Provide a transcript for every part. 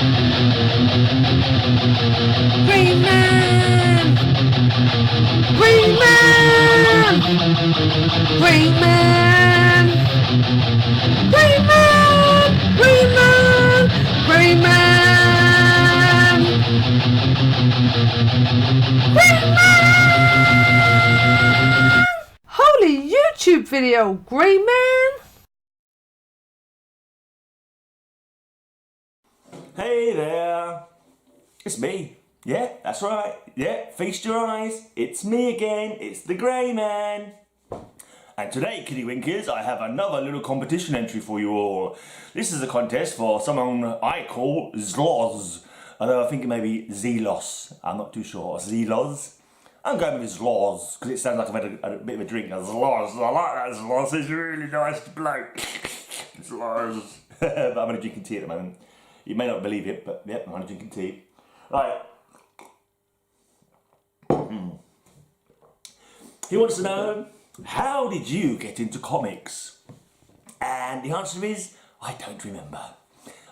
Green Man! Green Man! Green Man! Green Man! Green Man! Green Man! Green Man! Holy YouTube video, Green Man! Hey there, it's me. Yeah, that's right. Yeah, feast your eyes. It's me again. It's the Grey Man. And today, Kitty Winkers, I have another little competition entry for you all. This is a contest for someone I call Zlos. Although I think it may be Zlos. I'm not too sure. Zlos. I'm going with Zlos because it sounds like I've had a bit of a drink. Zlos. I like that Zlos. It's a really nice bloke. Zlos. But I'm only drinking tea at the moment. You may not believe it, but yep, I'm only drinking tea. Right. He wants to know, how did you get into comics? And the answer is, I don't remember.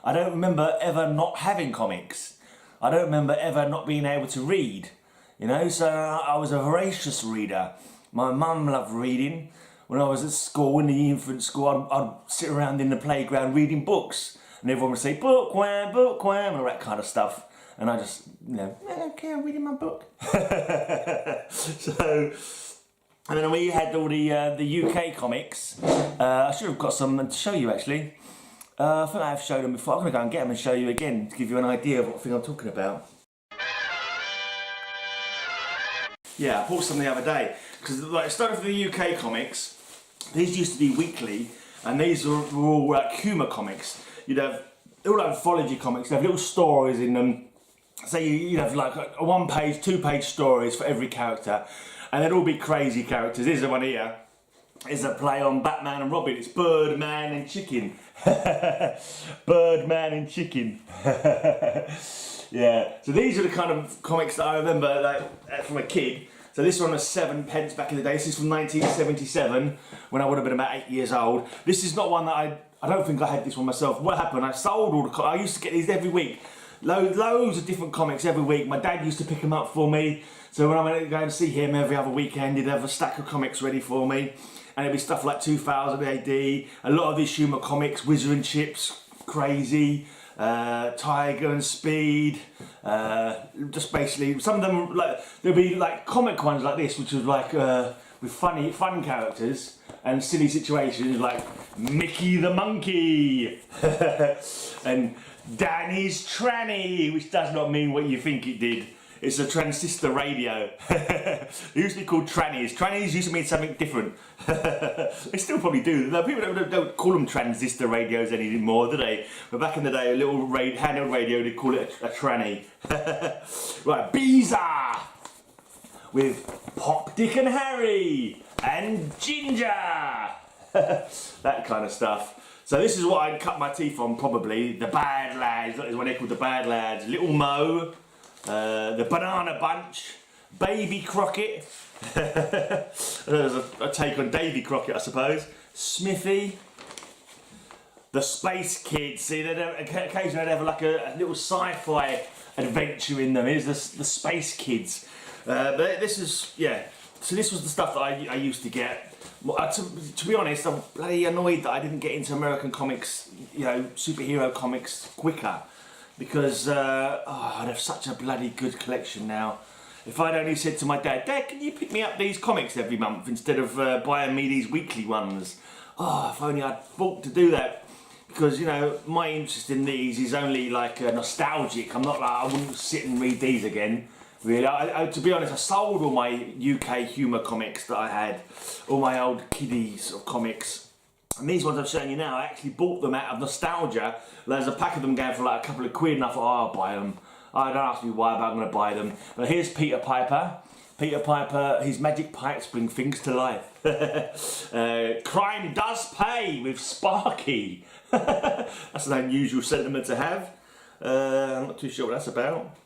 I don't remember ever not having comics. I don't remember ever not being able to read. You know, so I was a voracious reader. My mum loved reading. When I was at school, in the infant school, I'd sit around in the playground reading books. And everyone would say, bookworm, and all that kind of stuff. And I just, you know, I don't care, I'm reading my book. So, and then we had all the UK comics. I should have got some to show you actually. I think I have showed them before. I'm going to go and get them and show you again to give you an idea of what thing I'm talking about. Yeah, I bought some the other day. Because like, starting from the UK comics, these used to be weekly, and these were all like humour comics. You'd have all anthology comics, they'd have little stories in them. So you'd have like a 1 page, 2 page stories for every character, and they'd all be crazy characters. Here's the one here. It's a play on Batman and Robin. It's Birdman and Chicken. Birdman and Chicken. Yeah. So these are the kind of comics that I remember like from a kid. So this one was 7p back in the day. This is from 1977, when I would have been about 8 years old. This is not one that I don't think I had this one myself. What happened? I sold all the I used to get these every week. Loads of different comics every week. My dad used to pick them up for me. So when I went to go and see him every other weekend, he'd have a stack of comics ready for me. And it'd be stuff like 2000 AD, a lot of his humour comics, Whizzer and Chips, Crazy, Tiger and Speed, just basically, some of them, like, there'll be like comic ones like this, which was like, with fun characters and silly situations like Mickey the Monkey and Danny's Tranny, which does not mean what you think it did. It's a transistor radio. They used to be called trannies. Trannies used to mean something different. They still probably do. People don't call them transistor radios anymore, do they? But back in the day, a little handheld radio, they'd call it a tranny. Right, Beezer! With Pop, Dick and Harry! And Ginger! That kind of stuff. So this is what I'd cut my teeth on, probably. The Bad Lads. That is what they're called, the Bad Lads. Little Mo. The Banana Bunch, Baby Crockett, there's a take on Davy Crockett I suppose, Smithy, the Space Kids. See, occasionally they'd have like a little sci-fi adventure in them. Here's the Space Kids. But this is, yeah, so this was the stuff that I used to get. To be honest, I'm bloody annoyed that I didn't get into American comics, you know, superhero comics quicker. Because I'd have such a bloody good collection now. If I'd only said to my dad, Dad, can you pick me up these comics every month instead of buying me these weekly ones? Oh, if only I'd thought to do that. Because, you know, my interest in these is only like nostalgic. I'm not like, I wouldn't sit and read these again. Really, to be honest, I sold all my UK humour comics that I had. All my old kiddies of comics. And these ones I'm showing you now, I actually bought them out of nostalgia. There's a pack of them going for like a couple of quid and I thought, oh, I'll buy them. Oh, don't ask me why, but I'm going to buy them. But here's Peter Piper. Peter Piper, his magic pipes bring things to life. Crime does pay with Sparky. That's an unusual sentiment to have. I'm not too sure what that's about.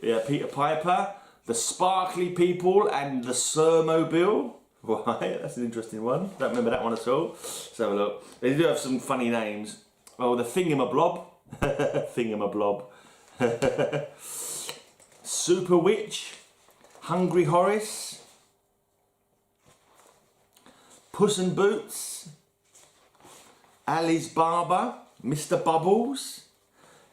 Yeah, Peter Piper, the Sparkly People and the Sirmobile. Right, that's an interesting one. Don't remember that one at all. Let's have a look. They do have some funny names. Oh, the Thingamablob. Thingamablob. Super Witch, Hungry Horace, Puss in Boots, Ali's Barber, Mr. Bubbles.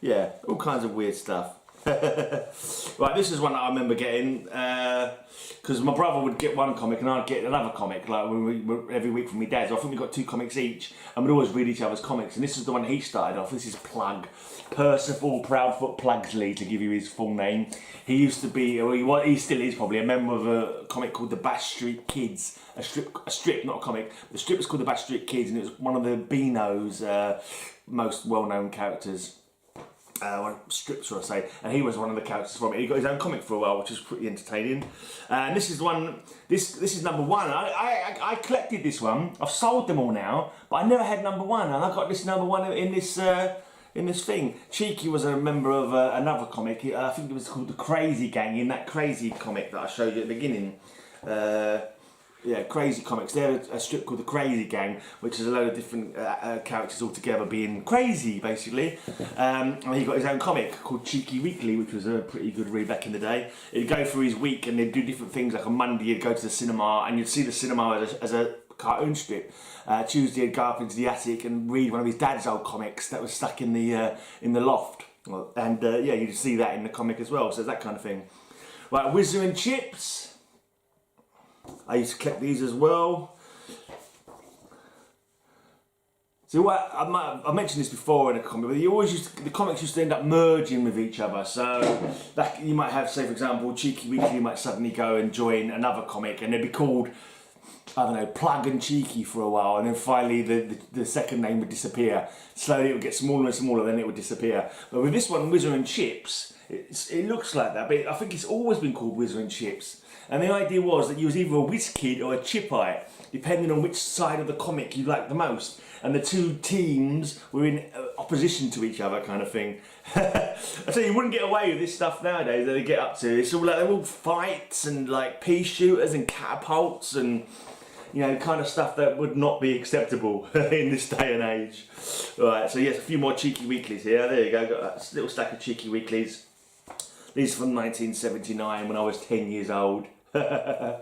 Yeah, all kinds of weird stuff. Right, this is one that I remember getting because my brother would get one comic and I'd get another comic, like when we were every week from my dad. So I think we got 2 comics each, and we'd always read each other's comics. And this is the one he started off. This is Plug, Percival Proudfoot Plugsley, to give you his full name. He used to be, or he still is probably, a member of a comic called the Bash Street Kids. A strip, not a comic. The strip was called the Bash Street Kids, and it was one of the Beano's most well-known characters. Strips, should I say, and he was one of the characters from it. He got his own comic for a while, which was pretty entertaining. And this is one. This is number 1. I collected this one. I've sold them all now, but I never had number 1, and I got this number 1 in this thing. Cheeky was a member of another comic. I think it was called the Crazy Gang, in that Crazy comic that I showed you at the beginning. Yeah, Crazy Comics. They're a strip called the Crazy Gang, which is a load of different characters all together being crazy, basically. And he got his own comic called Cheeky Weekly, which was a pretty good read back in the day. He'd go through his week and they'd do different things. Like on Monday, you'd go to the cinema and you'd see the cinema as a cartoon strip. Tuesday, he'd go up into the attic and read one of his dad's old comics that was stuck in the loft. And yeah, you'd see that in the comic as well. So that kind of thing. Right, Whizzer and Chips. I used to collect these as well. So what I mentioned this before in a comic, but the comics used to end up merging with each other. So that you might have, say for example, Cheeky Weekly might suddenly go and join another comic, and they'd be called, I don't know, Plug and Cheeky for a while, and then finally the second name would disappear. Slowly it would get smaller and smaller, then it would disappear. But with this one, Whizzer and Chips, it looks like that, but I think it's always been called Whizzer and Chips. And the idea was that you was either a whiz kid or a chipite, depending on which side of the comic you liked the most. And the 2 teams were in opposition to each other, kind of thing. I tell you, you wouldn't get away with this stuff nowadays that they get up to. It's all like, they're all fights and like pea shooters and catapults and, you know, kind of stuff that would not be acceptable in this day and age. Alright, so yes, a few more Cheeky Weeklies here. There you go, got that little stack of Cheeky Weeklies. These are from 1979 when I was 10 years old. I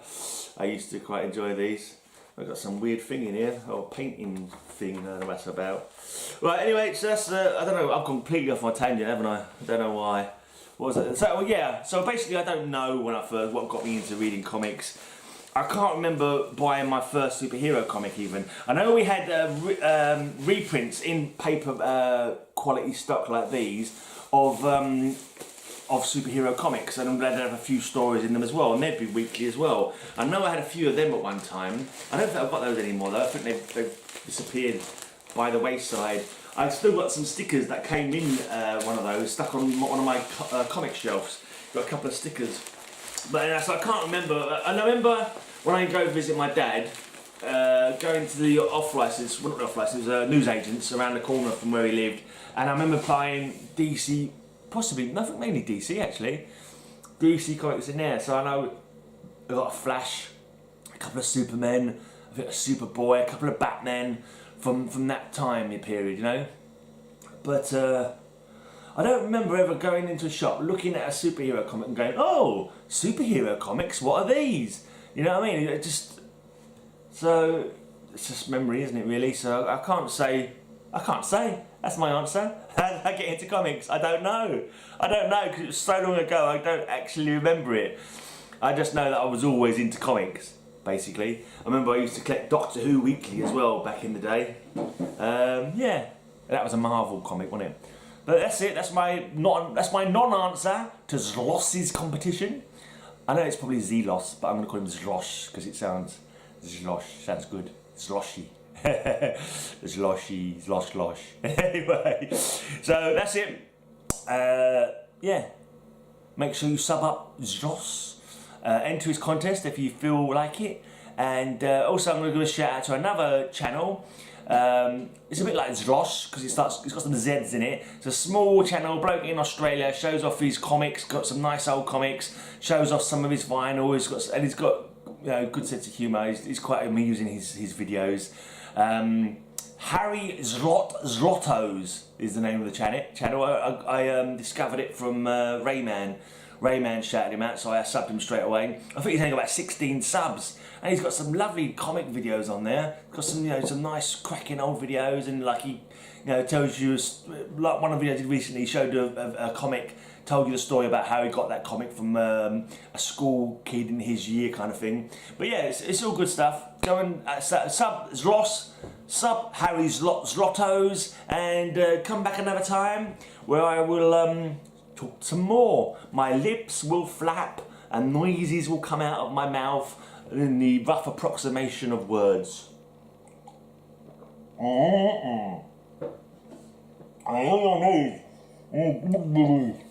used to quite enjoy these. I've got some weird thing in here, or painting thing, I don't know what that's about. Right, anyway, so that's, I don't know, I've completely off my tangent, haven't I? I don't know why. What was it? So, well, yeah, so basically I don't know what got me into reading comics. I can't remember buying my first superhero comic even. I know we had reprints in paper quality stock like these of superhero comics, and I'm glad to have a few stories in them as well, and they'd be weekly as well. I know I had a few of them at one time. I don't think I've got those anymore though. I think they've disappeared by the wayside. I've still got some stickers that came in one of those, stuck on one of my comic shelves. Got a couple of stickers. But so I can't remember. And I remember when I go visit my dad, going to the off-license, well not off-license, newsagents around the corner from where he lived, and I remember buying DC, possibly, nothing, mainly DC actually. DC comics in there, so I know I got a Flash, a couple of Supermen, I think a Superboy, a couple of Batmen from that time period, you know. But I don't remember ever going into a shop, looking at a superhero comic and going, oh, superhero comics, what are these? You know what I mean? So it's just memory, isn't it really? So I can't say, that's my answer. How did I get into comics? I don't know, because it was so long ago I don't actually remember it. I just know that I was always into comics, basically. I remember I used to collect Doctor Who weekly as well back in the day. Yeah, that was a Marvel comic, wasn't it? But that's it, that's my non-answer to Zlos's competition. I know it's probably Zlos, but I'm going to call him Zlos because it sounds good. Zloshy. Zlosh. Anyway, so that's it. Yeah, make sure you sub up Zlos. Enter his contest if you feel like it. And also I'm going to give a shout out to another channel. It's a bit like Zlos because it's got some Z's in it. It's a small channel, bloke in Australia, shows off his comics, got some nice old comics, shows off some of his vinyl, he's got you know, good sense of humour. He's quite amusing his videos. Harry Zlottos is the name of the channel. I discovered it from Rayman. Rayman shouted him out, so I subbed him straight away. I think he's only got about 16 subs, and he's got some lovely comic videos on there. Got some, some nice cracking old videos, and like he, tells you, like one of the videos I did recently showed a comic, told you the story about how he got that comic from a school kid in his year kind of thing. But yeah, it's all good stuff. Go and sub Zlos, sub Harry Zlottos, and come back another time where I will talk some more. My lips will flap and noises will come out of my mouth in the rough approximation of words. I hear your nose.